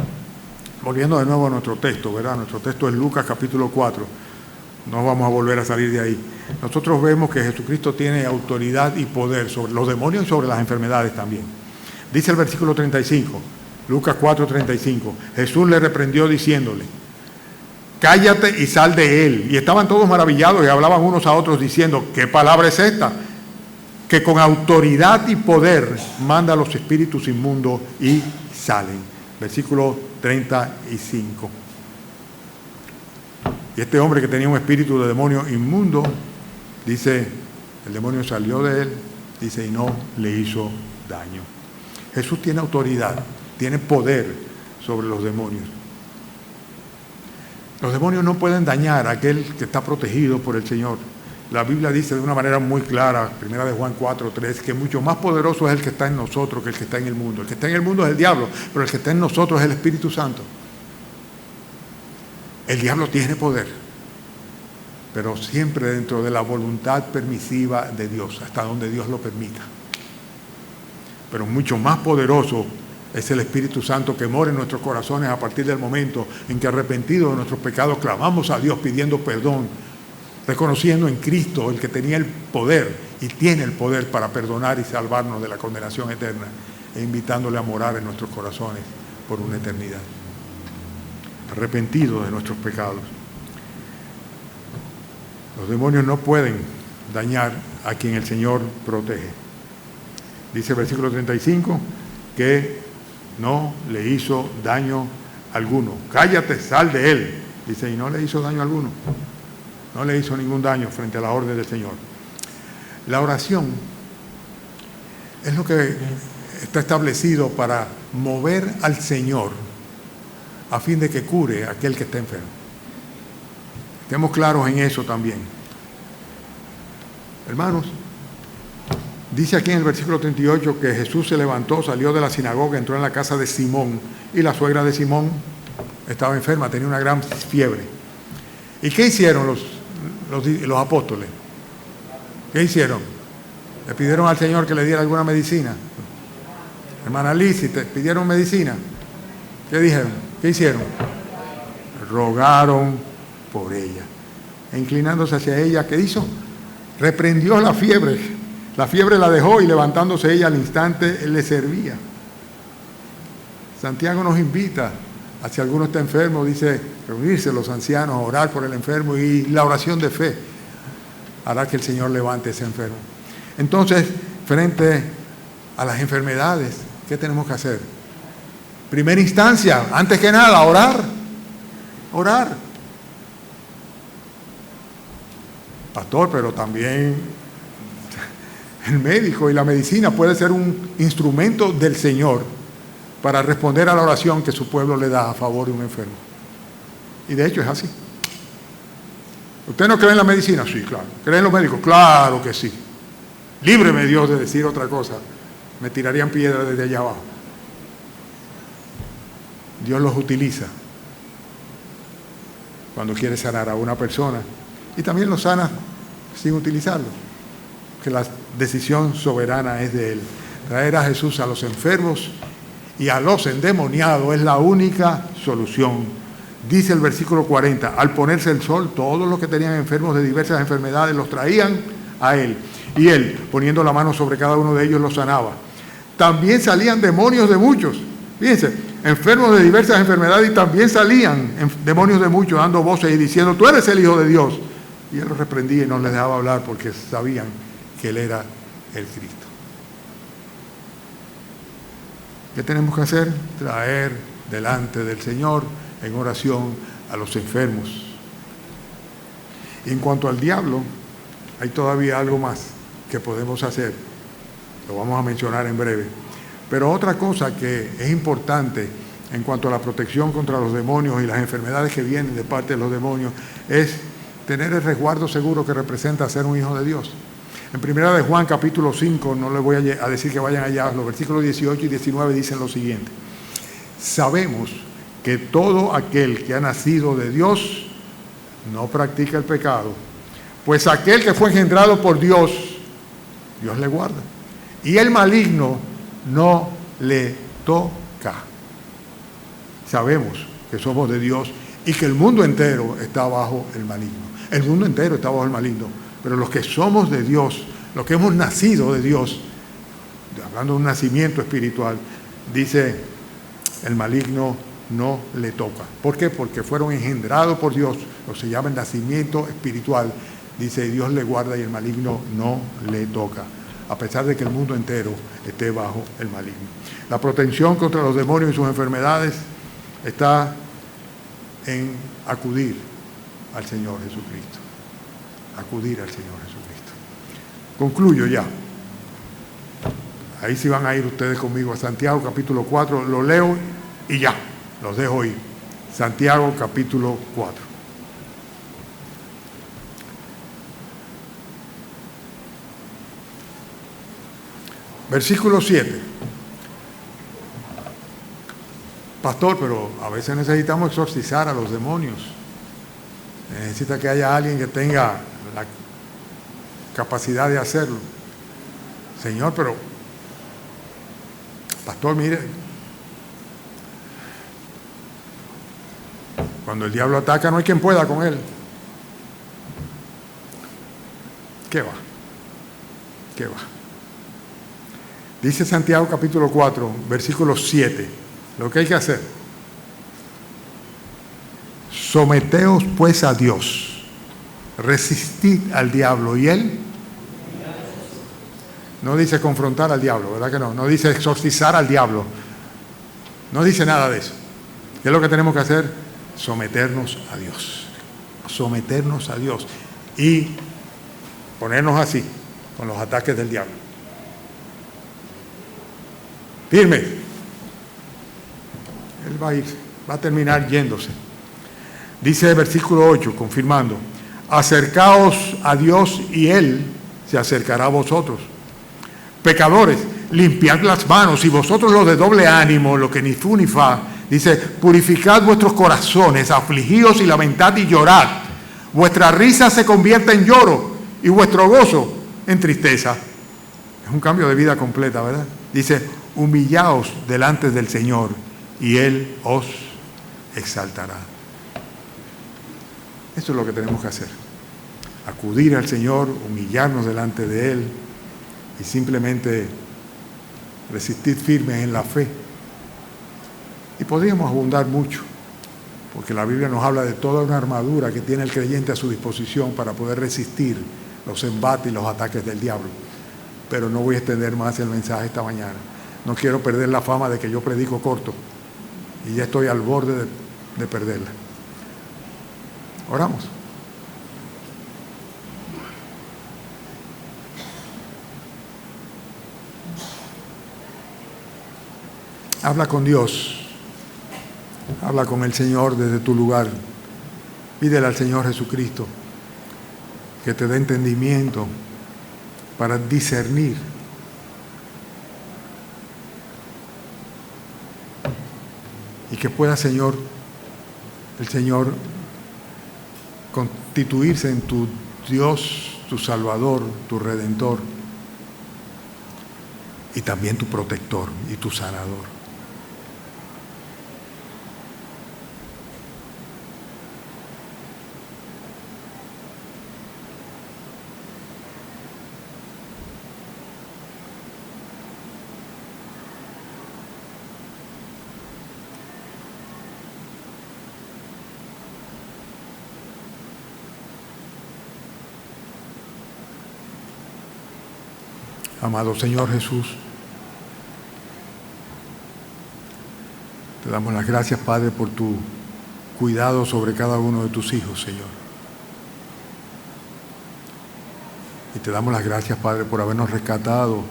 volviendo de nuevo a nuestro texto, ¿verdad? Nuestro texto es Lucas capítulo 4. No vamos a volver a salir de ahí. Nosotros vemos que Jesucristo tiene autoridad y poder sobre los demonios y sobre las enfermedades también. Dice el versículo 35, Lucas 4:35, Jesús le reprendió diciéndole, cállate y sal de él. Y estaban todos maravillados y hablaban unos a otros diciendo, ¿qué palabra es esta? Que con autoridad y poder manda a los espíritus inmundos y salen. Versículo 35. Y este hombre que tenía un espíritu de demonio inmundo, dice, el demonio salió de él, dice, y no le hizo daño. Jesús tiene autoridad, tiene poder sobre los demonios. Los demonios no pueden dañar a aquel que está protegido por el Señor. La Biblia dice de una manera muy clara, primera de Juan 4:3, que mucho más poderoso es el que está en nosotros que el que está en el mundo. El que está en el mundo es el diablo, pero el que está en nosotros es el Espíritu Santo. El diablo tiene poder, pero siempre dentro de la voluntad permisiva de Dios, hasta donde Dios lo permita. Pero mucho más poderoso es el Espíritu Santo que mora en nuestros corazones a partir del momento en que, arrepentidos de nuestros pecados, clamamos a Dios pidiendo perdón, reconociendo en Cristo el que tenía el poder y tiene el poder para perdonar y salvarnos de la condenación eterna, e invitándole a morar en nuestros corazones por una eternidad. Arrepentidos de nuestros pecados. Los demonios no pueden dañar a quien el Señor protege. Dice el versículo 35 que no le hizo daño alguno. Cállate, sal de él. Dice, y no le hizo daño alguno. No le hizo ningún daño frente a la orden del Señor. La oración es lo que está establecido para mover al Señor a fin de que cure a aquel que está enfermo. Estemos claros en eso también. Hermanos, dice aquí en el versículo 38 que Jesús se levantó, salió de la sinagoga, entró en la casa de Simón, y la suegra de Simón estaba enferma, tenía una gran fiebre. ¿Y qué hicieron los apóstoles? ¿Qué hicieron? Le pidieron al Señor que le diera alguna medicina. Hermana Liz, ¿te pidieron medicina? ¿Qué dijeron? ¿Qué hicieron? Rogaron por ella. E inclinándose hacia ella, ¿qué hizo? Reprendió la fiebre. La fiebre la dejó y levantándose ella al instante, le servía. Santiago nos invita, si alguno está enfermo, dice, reunirse los ancianos, orar por el enfermo, y la oración de fe hará que el Señor levante ese enfermo. Entonces, frente a las enfermedades, ¿qué tenemos que hacer? Primera instancia, antes que nada, orar. Orar. Pastor, pero también el médico y la medicina puede ser un instrumento del Señor para responder a la oración que su pueblo le da a favor de un enfermo. Y de hecho es así. ¿Usted no cree en la medicina? Sí, claro. ¿Cree en los médicos? Claro que sí. Líbreme Dios de decir otra cosa. Me tirarían piedras desde allá abajo. Dios los utiliza cuando quiere sanar a una persona y también los sana sin utilizarlo, que la decisión soberana es de Él. Traer a Jesús a los enfermos y a los endemoniados es la única solución. Dice el versículo 40, al ponerse el sol, todos los que tenían enfermos de diversas enfermedades los traían a Él, y Él, poniendo la mano sobre cada uno de ellos, los sanaba. También salían demonios de muchos, fíjense, enfermos de diversas enfermedades, y también salían demonios de muchos, dando voces y diciendo, tú eres el Hijo de Dios. Y Él los reprendía y no les dejaba hablar porque sabían que Él era el Cristo. ¿Qué tenemos que hacer? Traer delante del Señor en oración a los enfermos. Y en cuanto al diablo, hay todavía algo más que podemos hacer. Lo vamos a mencionar en breve. Pero otra cosa que es importante en cuanto a la protección contra los demonios y las enfermedades que vienen de parte de los demonios es tener el resguardo seguro que representa ser un hijo de Dios. En 1 de Juan capítulo 5, no les voy a decir que vayan allá, los versículos 18 y 19 dicen lo siguiente. Sabemos que todo aquel que ha nacido de Dios no practica el pecado, pues aquel que fue engendrado por Dios, Dios le guarda. Y el maligno no le toca. Sabemos que somos de Dios y que el mundo entero está bajo el maligno. El mundo entero está bajo el maligno. Pero los que somos de Dios, los que hemos nacido de Dios, hablando de un nacimiento espiritual, dice el maligno no le toca. ¿Por qué? Porque fueron engendrados por Dios, lo se llama el nacimiento espiritual. Dice, Dios le guarda y el maligno no le toca, a pesar de que el mundo entero esté bajo el maligno. La protección contra los demonios y sus enfermedades está en acudir al Señor Jesucristo. Acudir al Señor Jesucristo. Concluyo ya. Ahí sí van a ir ustedes conmigo a Santiago capítulo 4, lo leo y ya, los dejo ir. Santiago capítulo 4. Versículo 7. Pastor, pero a veces necesitamos exorcizar a los demonios. Necesita que haya alguien que tenga la capacidad de hacerlo. Señor, pero pastor, mire, cuando el diablo ataca no hay quien pueda con él. ¿Qué va? ¿Qué va? Dice Santiago capítulo 4, versículo 7, lo que hay que hacer. Someteos pues a Dios, resistid al diablo y él. No dice confrontar al diablo, ¿verdad que no? No dice exorcizar al diablo. No dice nada de eso. ¿Qué es lo que tenemos que hacer? Someternos a Dios. Someternos a Dios. Y ponernos así, con los ataques del diablo. Firme. Él va a ir, va a terminar yéndose. Dice el versículo 8, confirmando, acercaos a Dios y Él se acercará a vosotros. Pecadores, limpiad las manos y vosotros los de doble ánimo, los que ni fu ni fa, dice, purificad vuestros corazones, afligíos y lamentad y llorad. Vuestra risa se convierta en lloro y vuestro gozo en tristeza. Es un cambio de vida completa, ¿verdad? Dice, humillaos delante del Señor y Él os exaltará. Eso es lo que tenemos que hacer. Acudir al Señor, humillarnos delante de Él y simplemente resistir firmes en la fe. Y podríamos abundar mucho, porque la Biblia nos habla de toda una armadura que tiene el creyente a su disposición para poder resistir los embates y los ataques del diablo. Pero no voy a extender más el mensaje esta mañana. No quiero perder la fama de que yo predico corto y ya estoy al borde de perderla. Oramos. Habla con Dios. Habla con el Señor desde tu lugar. Pídele al Señor Jesucristo que te dé entendimiento para discernir y que pueda, Señor, el Señor constituirse en tu Dios, tu Salvador, tu Redentor y también tu protector y tu sanador. Amado Señor Jesús, te damos las gracias, Padre, por tu cuidado sobre cada uno de tus hijos, Señor. Y te damos las gracias, Padre, por habernos rescatado,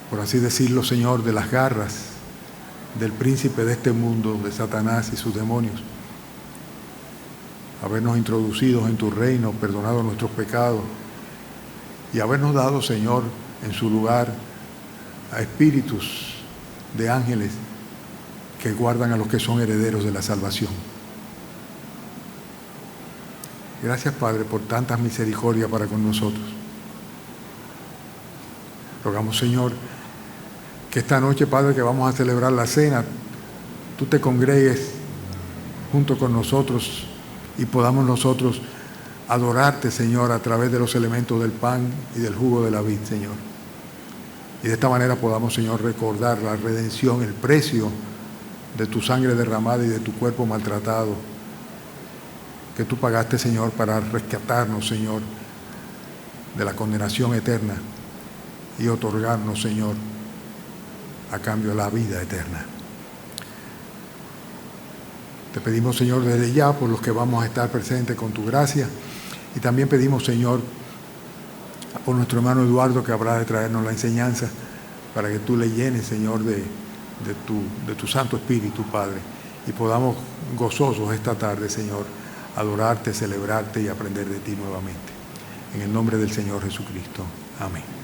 por así decirlo, Señor, de las garras del príncipe de este mundo, de Satanás y sus demonios. Habernos introducido en tu reino, perdonado nuestros pecados, y habernos dado, Señor, en su lugar a espíritus de ángeles que guardan a los que son herederos de la salvación. Gracias, Padre, por tantas misericordias para con nosotros. Rogamos, Señor, que esta noche, Padre, que vamos a celebrar la cena, tú te congregues junto con nosotros y podamos nosotros adorarte, Señor, a través de los elementos del pan y del jugo de la vid, Señor. Y de esta manera podamos, Señor, recordar la redención, el precio de tu sangre derramada y de tu cuerpo maltratado, que tú pagaste, Señor, para rescatarnos, Señor, de la condenación eterna y otorgarnos, Señor, a cambio la vida eterna. Te pedimos, Señor, desde ya por los que vamos a estar presentes con tu gracia. Y también pedimos, Señor, por nuestro hermano Eduardo, que habrá de traernos la enseñanza, para que tú le llenes, Señor, de tu Santo Espíritu, Padre, y podamos gozosos esta tarde, Señor, adorarte, celebrarte y aprender de ti nuevamente. En el nombre del Señor Jesucristo. Amén.